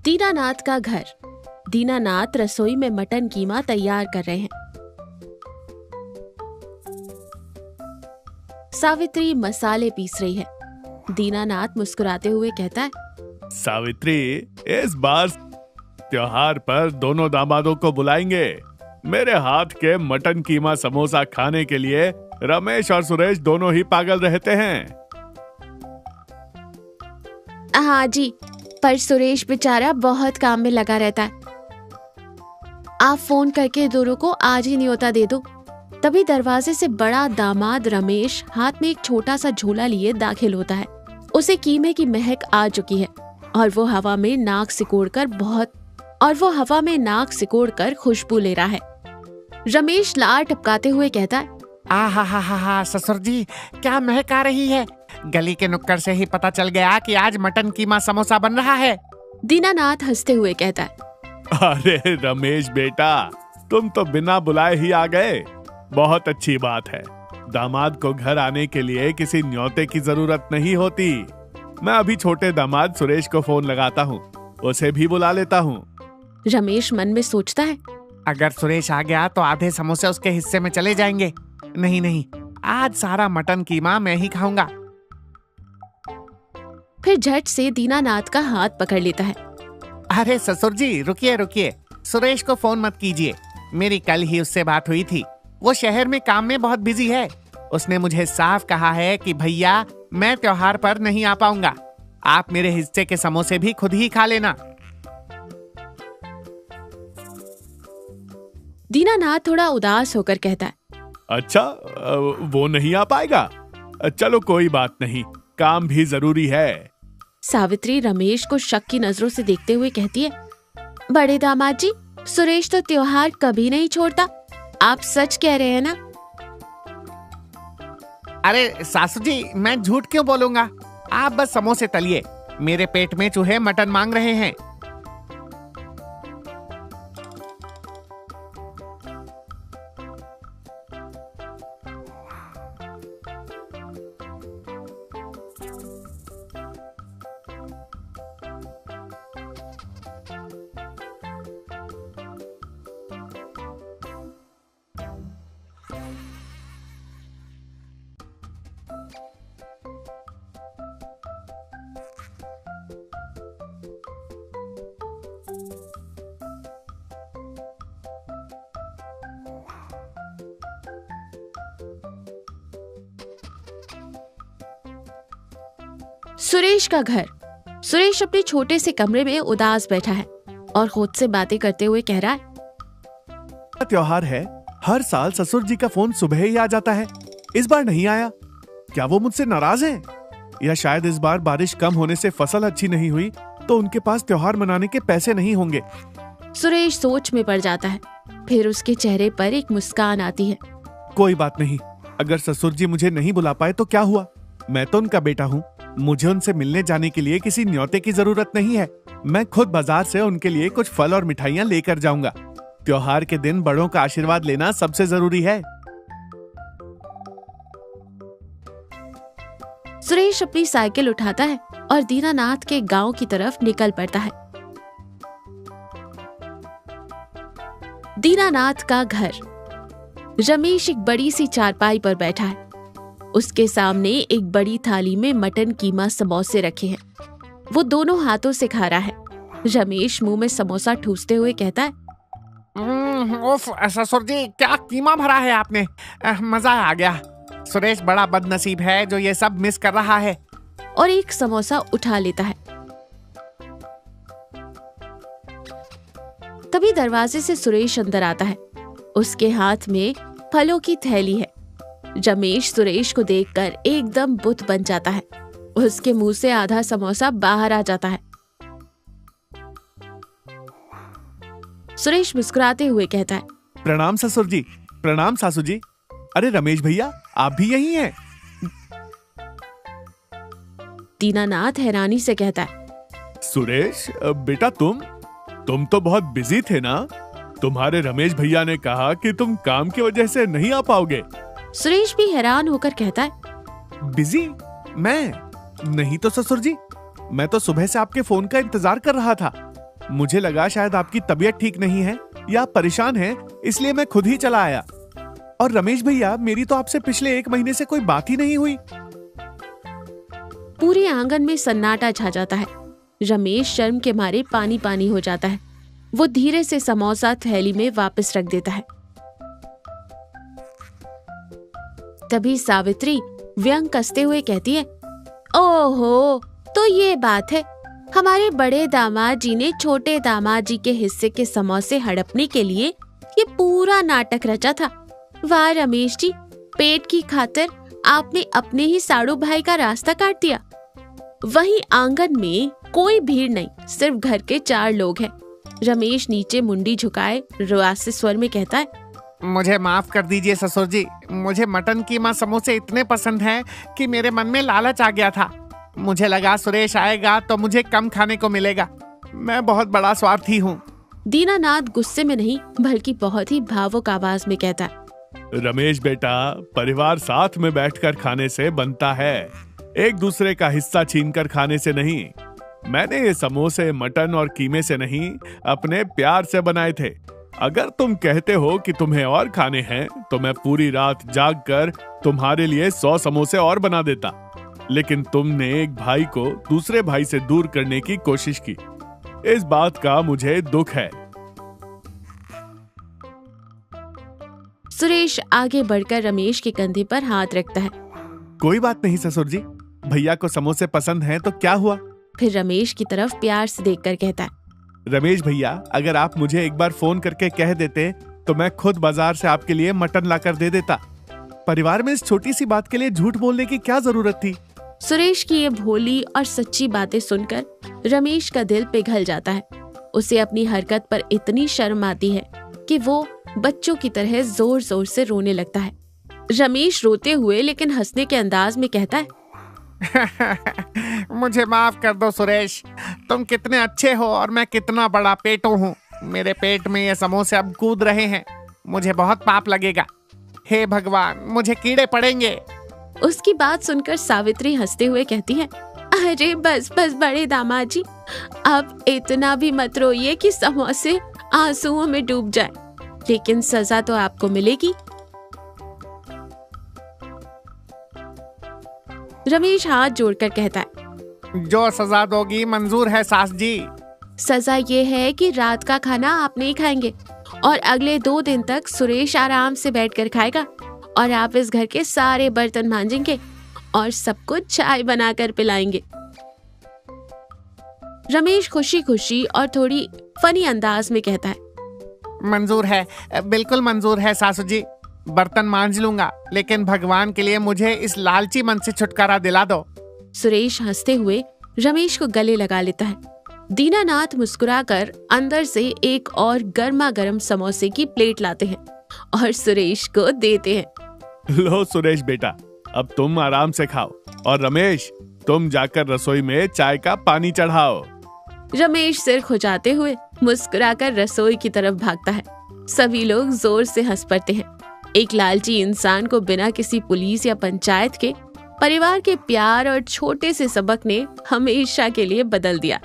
दीनानाथ का घर। दीनानाथ रसोई में मटन कीमा तैयार कर रहे हैं। सावित्री मसाले पीस रही है। दीनानाथ मुस्कुराते हुए कहता है, सावित्री, इस बार त्योहार पर दोनों दामादों को बुलाएंगे। मेरे हाथ के मटन कीमा समोसा खाने के लिए रमेश और सुरेश दोनों ही पागल रहते हैं। हाँ जी, पर सुरेश बेचारा बहुत काम में लगा रहता है। आप फोन करके दोनों को आज ही न्योता दे दो। तभी दरवाजे से बड़ा दामाद रमेश हाथ में एक छोटा सा झोला लिए दाखिल होता है। उसे कीमे की महक आ चुकी है और वो हवा में नाक सिकोड़ कर खुशबू ले रहा है। रमेश लार टपकाते हुए कहता है, आहा ससुर जी, क्या महक आ रही है। गली के नुक्कड़ से ही पता चल गया कि आज मटन कीमा समोसा बन रहा है। दीनानाथ हंसते हुए कहता है, अरे रमेश बेटा, तुम तो बिना बुलाए ही आ गए। बहुत अच्छी बात है। दामाद को घर आने के लिए किसी न्योते की जरूरत नहीं होती। मैं अभी छोटे दामाद सुरेश को फोन लगाता हूँ, उसे भी बुला लेता हूँ। रमेश मन में सोचता है, अगर सुरेश आ गया तो आधे समोसे उसके हिस्से में चले जाएंगे। नहीं, आज सारा मटन कीमा मैं ही खाऊंगा। फिर झट से दीनानाथ का हाथ पकड़ लेता है। अरे ससुर जी, रुकिए, सुरेश को फोन मत कीजिए। मेरी कल ही उससे बात हुई थी। वो शहर में काम में बहुत बिजी है। उसने मुझे साफ कहा है कि भैया, मैं त्योहार पर नहीं आ पाऊंगा। आप मेरे हिस्से के समोसे भी खुद ही खा लेना। दीनानाथ थोड़ा उदास होकर कहता है, अच्छा, वो नहीं आ पाएगा। चलो कोई बात नहीं, काम भी जरूरी है। सावित्री रमेश को शक की नजरों से देखते हुए कहती है, बड़े दामाद जी, सुरेश तो त्योहार कभी नहीं छोड़ता। आप सच कह रहे हैं ना? अरे सासू जी, मैं झूठ क्यों बोलूंगा। आप बस समोसे तलिए। मेरे पेट में चूहे मटन मांग रहे हैं। सुरेश का घर। सुरेश अपने छोटे से कमरे में उदास बैठा है और खुद से बातें करते हुए कह रहा है, त्योहार है, हर साल ससुर जी का फोन सुबह ही आ जाता है। इस बार नहीं आया। क्या वो मुझसे नाराज हैं? या शायद इस बार बारिश कम होने से फसल अच्छी नहीं हुई तो उनके पास त्योहार मनाने के पैसे नहीं होंगे। सुरेश सोच में पड़ जाता है। फिर उसके चेहरे पर एक मुस्कान आती है। कोई बात नहीं, अगर ससुर जी मुझे नहीं बुला पाए तो क्या हुआ, मैं तो उनका बेटा हूँ। मुझे उनसे मिलने जाने के लिए किसी न्योते की जरूरत नहीं है। मैं खुद बाजार से उनके लिए कुछ फल और मिठाइयाँ लेकर जाऊंगा। त्योहार के दिन बड़ों का आशीर्वाद लेना सबसे जरूरी है। सुरेश अपनी साइकिल उठाता है और दीनानाथ के गांव की तरफ निकल पड़ता है। दीनानाथ का घर। रमेश एक बड़ी सी चारपाई पर बैठा है। उसके सामने एक बड़ी थाली में मटन कीमा समोसे रखे हैं। वो दोनों हाथों से खा रहा है। रमेश मुंह में समोसा ठूसते हुए कहता है, उफ ससुर जी, क्या कीमा भरा है आपने। मजा आ गया। सुरेश बड़ा बदनसीब है जो ये सब मिस कर रहा है। और एक समोसा उठा लेता है। तभी दरवाजे से सुरेश अंदर आता है। उसके हाथ में फलों की थैली है। रमेश सुरेश को देखकर एकदम बुत बन जाता है। उसके मुंह से आधा समोसा बाहर आ जाता है। सुरेश मुस्कुराते हुए कहता है, प्रणाम ससुर जी। प्रणाम सासू जी। अरे रमेश भैया, आप भी यही हैं? दीनानाथ हैरानी से कहता है, सुरेश बेटा, तुम तो बहुत बिजी थे ना। तुम्हारे रमेश भैया ने कहा कि तुम काम की वजह से नहीं आ पाओगे। सुरेश भी हैरान होकर कहता है, बिजी? मैं नहीं तो ससुर जी, मैं तो सुबह से आपके फोन का इंतजार कर रहा था। मुझे लगा शायद आपकी तबीयत ठीक नहीं है या आप परेशान हैं, इसलिए मैं खुद ही चला आया। और रमेश भैया, मेरी तो आपसे पिछले 1 महीने से कोई बात ही नहीं हुई। पूरे आंगन में सन्नाटा छा जाता है। रमेश शर्म के मारे पानी पानी हो जाता है। वो धीरे से समोसा थैली में वापस रख देता है। तभी सावित्री व्यंग कसते हुए कहती है, ओहो, तो ये बात है, हमारे बड़े दामाद जी ने छोटे दामाद जी के हिस्से के समोसे हड़पने के लिए ये पूरा नाटक रचा था। वाह रमेश जी, पेट की खातिर आपने अपने ही साड़ू भाई का रास्ता काट दिया। वहीं आंगन में कोई भीड़ नहीं, सिर्फ घर के 4 लोग हैं। रमेश नीचे मुंडी झुकाए रुआसे स्वर में कहता है, मुझे माफ कर दीजिए ससुर जी, मुझे मटन कीमा समोसे इतने पसंद हैं कि मेरे मन में लालच आ गया था। मुझे लगा सुरेश आएगा तो मुझे कम खाने को मिलेगा। मैं बहुत बड़ा स्वार्थी हूँ। दीनानाथ गुस्से में नहीं बल्कि बहुत ही भावुक आवाज में कहता है, रमेश बेटा, परिवार साथ में बैठकर खाने से बनता है, एक दूसरे का हिस्सा छीनकर खाने से नहीं। मैंने ये समोसे मटन और कीमे से नहीं, अपने प्यार से बनाए थे। अगर तुम कहते हो कि तुम्हें और खाने हैं तो मैं पूरी रात जागकर तुम्हारे लिए 100 समोसे और बना देता। लेकिन तुमने एक भाई को दूसरे भाई से दूर करने की कोशिश की। इस बात का मुझे दुख है। सुरेश आगे बढ़कर रमेश के कंधे पर हाथ रखता है। कोई बात नहीं ससुर जी, भैया को समोसे पसंद हैं तो क्या हुआ। फिर रमेश की तरफ प्यार से देखकर कहता है, रमेश भैया, अगर आप मुझे एक बार फोन करके कह देते तो मैं खुद बाजार से आपके लिए मटन लाकर दे देता। परिवार में इस छोटी सी बात के लिए झूठ बोलने की क्या जरूरत थी। सुरेश की ये भोली और सच्ची बातें सुनकर रमेश का दिल पिघल जाता है। उसे अपनी हरकत पर इतनी शर्म आती है कि वो बच्चों की तरह जोर जोर से रोने लगता है। रमेश रोते हुए लेकिन हंसने के अंदाज में कहता है, मुझे माफ कर दो सुरेश, तुम कितने अच्छे हो और मैं कितना बड़ा पेटू हूँ। मेरे पेट में ये समोसे अब कूद रहे हैं, मुझे बहुत पाप लगेगा। हे भगवान, मुझे कीड़े पड़ेंगे। उसकी बात सुनकर सावित्री हंसते हुए कहती है, अरे बस बस बड़े दामाद जी, अब इतना भी मत रोइए कि समोसे आंसुओं में डूब जाए, लेकिन सजा तो आपको मिलेगी। रमेश हाथ जोड़कर कहता है, जो सजा दोगी मंजूर है सास जी। सजा ये है कि रात का खाना आप नहीं खाएंगे और अगले 2 दिन तक सुरेश आराम से बैठकर खाएगा और आप इस घर के सारे बर्तन मांजेंगे और सबको चाय बनाकर पिलाएंगे। रमेश खुशी खुशी और थोड़ी फनी अंदाज में कहता है, मंजूर है, बिल्कुल मंजूर है सासू जी। बर्तन मांज लूंगा, लेकिन भगवान के लिए मुझे इस लालची मन से छुटकारा दिला दो। सुरेश हंसते हुए रमेश को गले लगा लेता है। दीनानाथ मुस्कुराकर अंदर से एक और गर्मा गर्म समोसे की प्लेट लाते हैं और सुरेश को देते हैं। लो सुरेश बेटा, अब तुम आराम से खाओ और रमेश, तुम जाकर रसोई में चाय का पानी चढ़ाओ। रमेश सिर खुजाते हुए मुस्कुराकर रसोई की तरफ भागता है। सभी लोग जोर से हंस पड़ते हैं। एक लालची इंसान को बिना किसी पुलिस या पंचायत के परिवार के प्यार और छोटे से सबक ने हमेशा के लिए बदल दिया।